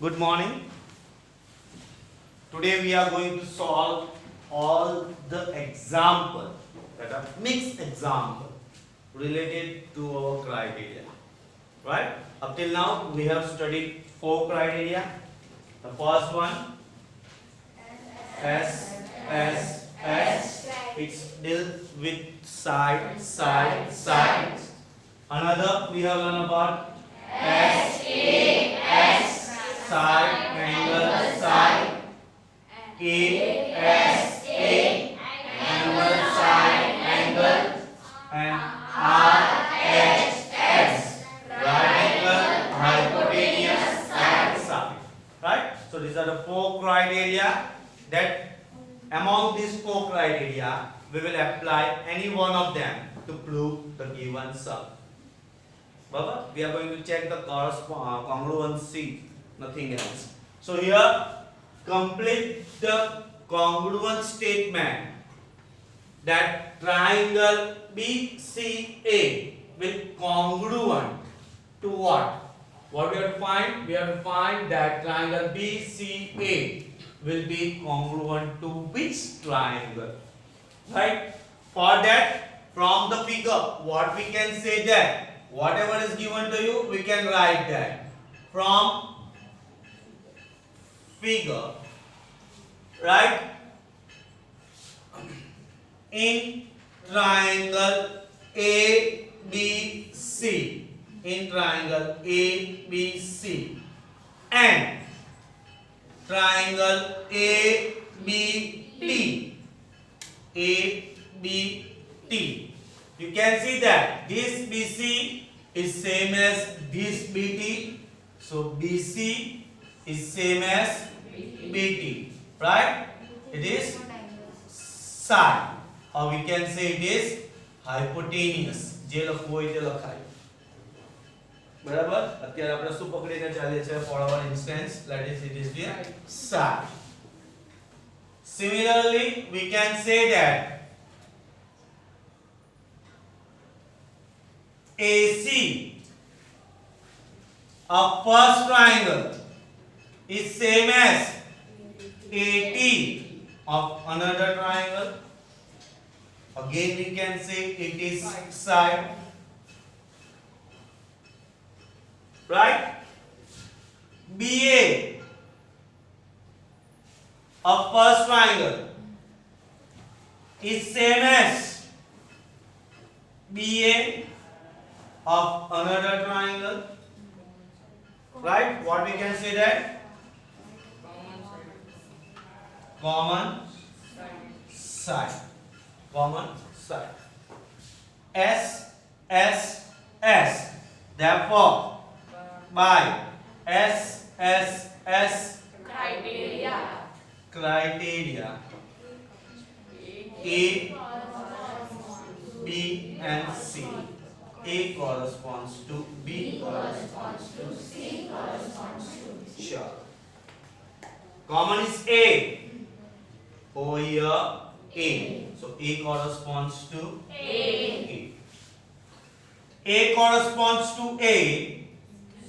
Good morning. Today we are going to solve all the example that are mixed example related to our criteria. Right? Up till now we have studied 4 criteria. The first one S. It's deals with side. Another we have learned about side, angle, side. Angle, side, angle. And RHS, right angle, hypotenuse, and side. Right? So these are the 4 criteria that among these 4 criteria we will apply any one of them to prove the given sum. Baba, we are going to check the congruency, nothing else. So here, complete the congruent statement that triangle BCA will congruent to what? What we have to find? We have to find that triangle BCA will be congruent to which triangle? Right? For that, from the figure, what we can say that whatever is given to you, we can write that. From figure, right? In triangle ABC, in triangle ABC and triangle ABT, you can see that this BC is same as this BT, so BC is same as BT, right? It is side, or we can say it is hypotenuse. જે લખવું હોય તે લખાય. બરાબર? અત્યારે આપણે શું પકડીને ચાલીએ છીએ? For our instance, let us it is the side. Similarly, we can say that AC of first triangle is same as AT of another triangle. Again we can say it is side. Right? BA of first triangle is same as BA of another triangle. Right? What we can say that? Common side. Common side. S. Therefore, by S criteria, A, B, and C. A corresponds to B, C corresponds to sure. Common is A. Over here, A. So A corresponds to A. A corresponds to A.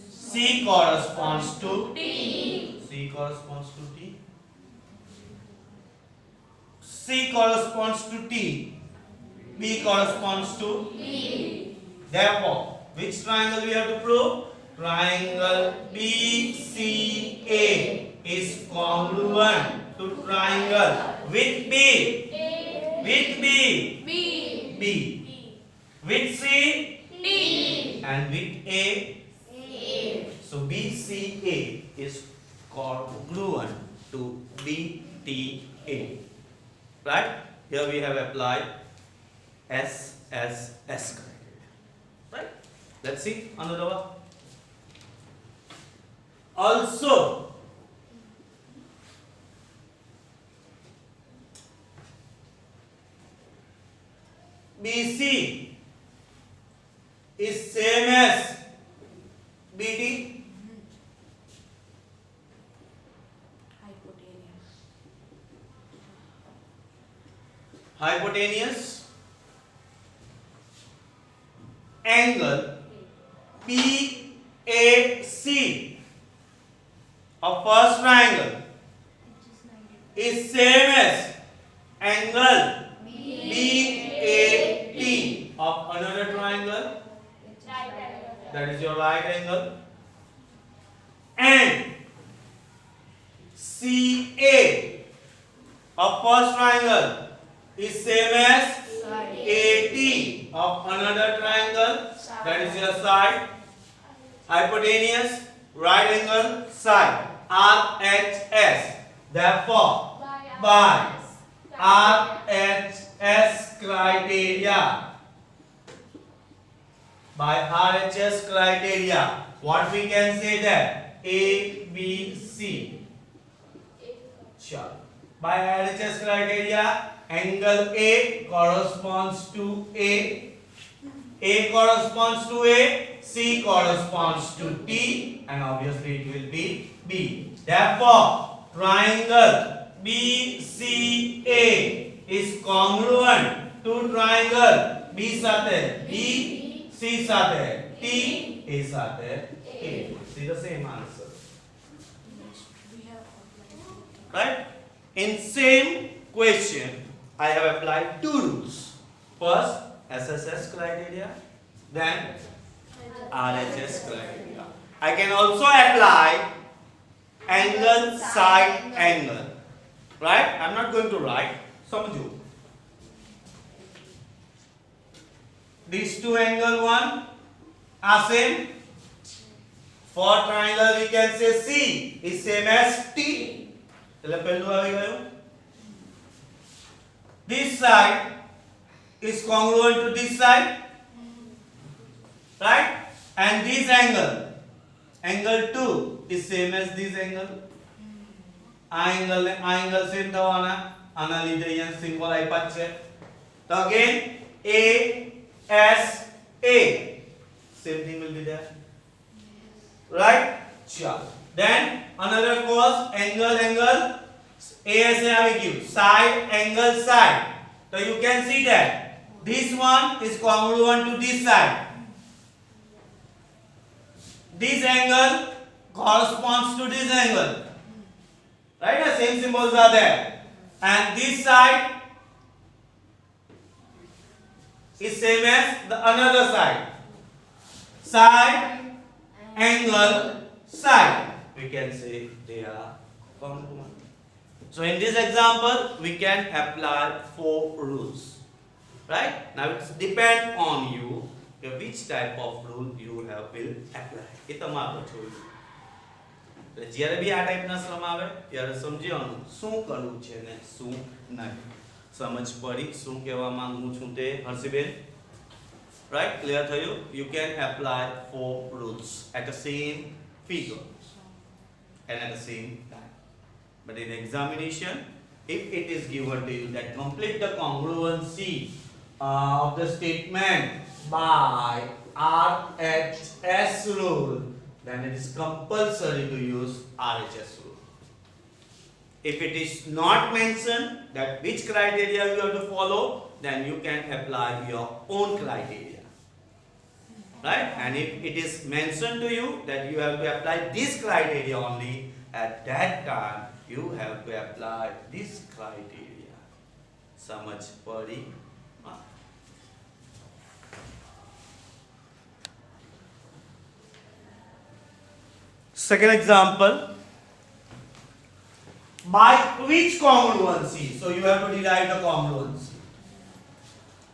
C corresponds to T. C corresponds to T. C corresponds to T. B corresponds to B. Therefore, which triangle we have to prove? Triangle BCA is congruent to triangle with B. With B. With C. T. And with A. So BCA is congruent to BTA. Right? Here we have applied S criteria. Right? Let's see another one. Also, BC is same as BD. Hypotenuse. Angle PAC of first triangle is same as angle BAT of another triangle, that is your right angle, and CA of first triangle is same as AT of another triangle, that is your side, hypotenuse, right angle, side, RHS. Therefore, by RHS criteria, what we can say that A, B, C. Sure. By RHS criteria, angle A corresponds to A corresponds to A, C corresponds to T, and obviously it will be B. Therefore, triangle BCA is congruent to triangle B સાથે B, C સાથે T, A સાથે A. See the same answer. Right? In same question, I have applied two rules. First, SSS criteria, then RHS criteria. I can also apply angle side angle. Right? I'm not going to write. समझो. These two angle one are same. For triangle we can say C is same as T. એટલે પહેલું આવી ગયું. This side is congruent to this side, right? And this angle 2 is same as this angle. Angle same થવાના, આના લીધે અહીંયા symbol આપ્યા છે. તો again A S A, same thing will be there, right? Sure. Then another cause angle ASA આવી ગયું, side angle side. So you can see that this one is congruent to this side. This angle corresponds to this angle. Right? The same symbols are there. And this side is same as the another side. Side angle side. We can say they are congruent. So in this example, we can apply 4 rules. Right? Now it depends on you which type of rule you will apply. એ તમારું choice. જ્યારે બી આ ટાઈપના સમ આવે ત્યારે સમજવાનું શું કરવું છે ને શું નહીં. સમજ પડી શું કહેવા માંગુ છું તે હર્ષિબેન? Right? Clear થયું? You can apply 4 rules at the same figure and at the same time. But in examination, if it is given to you that complete the congruency of the statement by RHS rule, then it is compulsory to use RHS rule. If it is not mentioned that which criteria you have to follow, then you can apply your own criteria. Right? And if it is mentioned to you that you have to apply this criteria only, at that time you have to apply this criteria. समझ पड़ी? Second example, by which congruency? So you have to derive the congruency.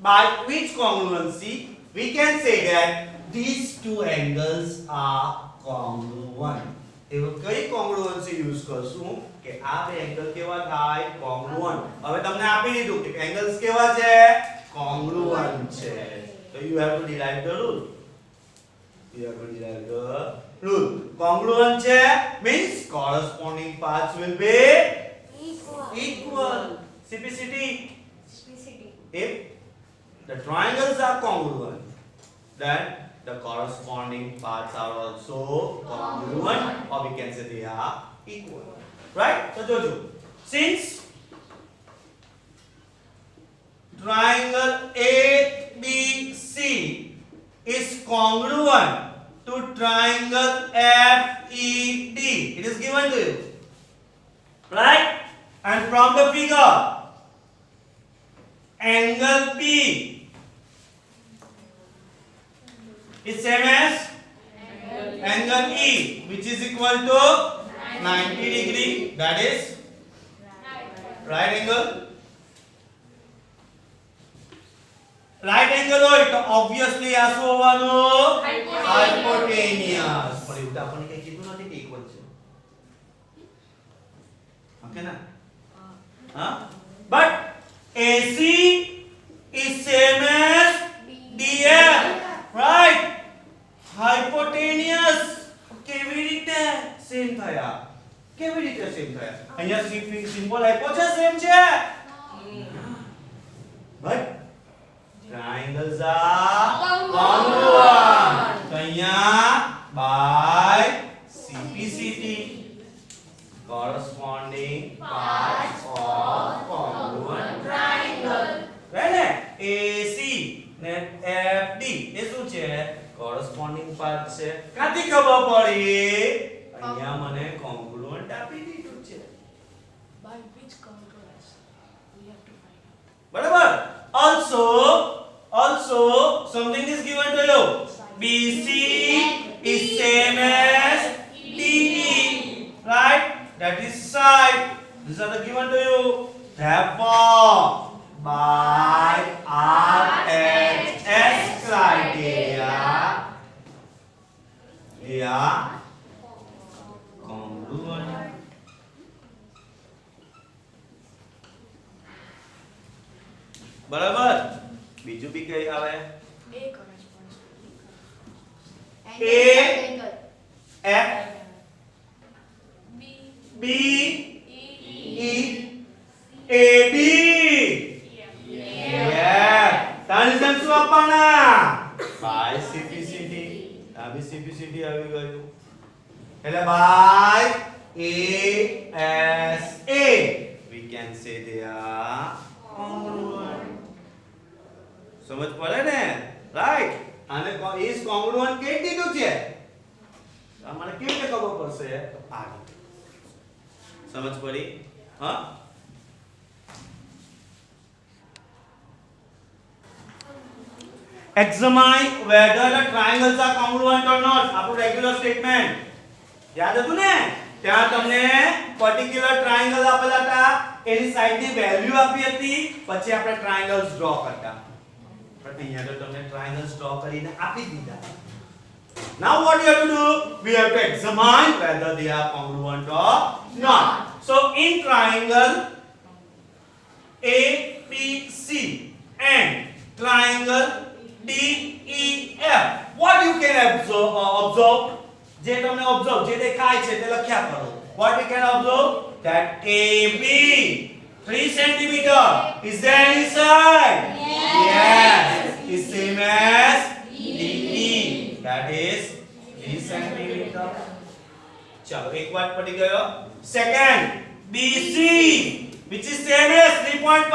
By which congruency we can say that these two angles are congruent. એવો કઈ congruency use કરશું કે આ બે angle કેવા થાય? congruent. હવે તમને આપી દીધું કે એંગલ્સ કેવા છે? congruent છે. So you have to derive the rule. You have to derive the rule. Congruent છે means corresponding parts will be equal. CPCT. If the triangles are congruent, then the corresponding parts are also congruent, or we can say they are equal. Right? So Jojo, since triangle ABC is congruent to triangle FED, it is given to E is same as angle E, which is equal to 90 degree. That is right angle. Right angle હોય તો obviously આ શું હોવાનું? Hypotenuse. પણ એવું તો આપણને કઈ કીધું નથી કે ઇક્વલ છે. ઓકે ના? હા? But AC is same as DF. Right? Hypotenuse કેવી રીતે સેમ થયા? કેવી રીતે સેમ થયા? અહીંયા સિમ્પલ હાઇપો છે સેમ છે. But triangles are congruent. તો અહીંયા by CPCT corresponding parts of congruent triangle. Right ને? AC ને FD એ શું છે? corresponding part છે. કાથી ખબર પડી? અહીંયા મને congruent આપી દીધું છે. By which congruence? We have to find out. બરાબર? Also something is given to you. BC is same as DE, right? That is side. These are the given to you. Therefore, by RHS criteria, they are congruent. બરાબર? બીજું બી કઈ આવે? A corresponds to A F B B E E A B. Yeah. Transition શું આપવાના? by CPCT. આ બી CPCT આવી ગયું. એટલે by ASA we can say they are congruent. સમજ પડે ને? રાઈટ. આને is congruent કહી દીધું છે. તમારે કેવી રીતે ખબર પડશે? આ સમજ પડી? હા? Examine whether the triangles are congruent or not. આપણું રેગ્યુલર સ્ટેટમેન્ટ યાદ હતું ને? ત્યાં તમને પર્ટિક્યુલર ટ્રાયેંગલ આપેલા હતા, એની સાઈડની વેલ્યુ આપી હતી, પછી આપણે ટ્રાયેંગલ્સ ડ્રો કરતા. પણ અહીંયા તો તમને ટ્રાયેંગલ્સ ડ્રો કરીને આપી દીધા. Now what you have to do? We have to examine whether they are congruent or not. So in triangle ABC and triangle DEF, what you can observe? જે તમને observe જે દેખાય છે તે લખ્યા કરો. What we can observe? That AB 3 cm is there any side? Yes. Is same as DE, that is 3 cm. चलो एक बात पड़ी गयो. Second, BC which is same as 3.5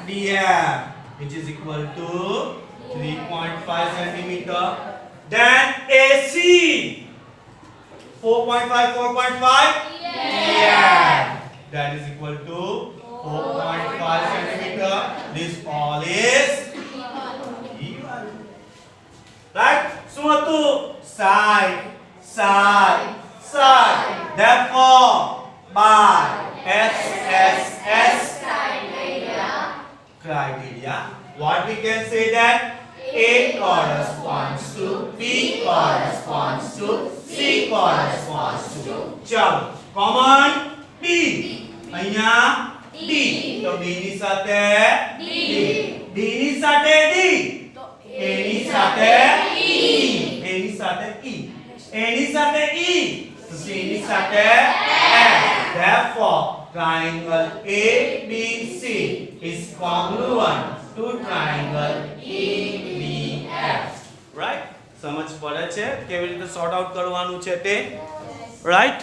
DF which is equal to 3.5 cm. Then AC 4.5 that is equal to 4.5 cm. This all is equal. Right? શું હતું? Side. Therefore, by SSS criteria, what we can say that A corresponds to B corresponds to C corresponds to. चलो common B. અહીંયા D. તો B ની સાથે D. D ની સાથે D. A ની સાથે E. A ની સાથે E. A ની સાથે E. C ની સાથે F. Therefore, triangle ABC is congruent to triangle EDF. Right? સમજ પડે છે કેવી રીતે સોર્ટ આઉટ કરવાનું છે તે? રાઈટ?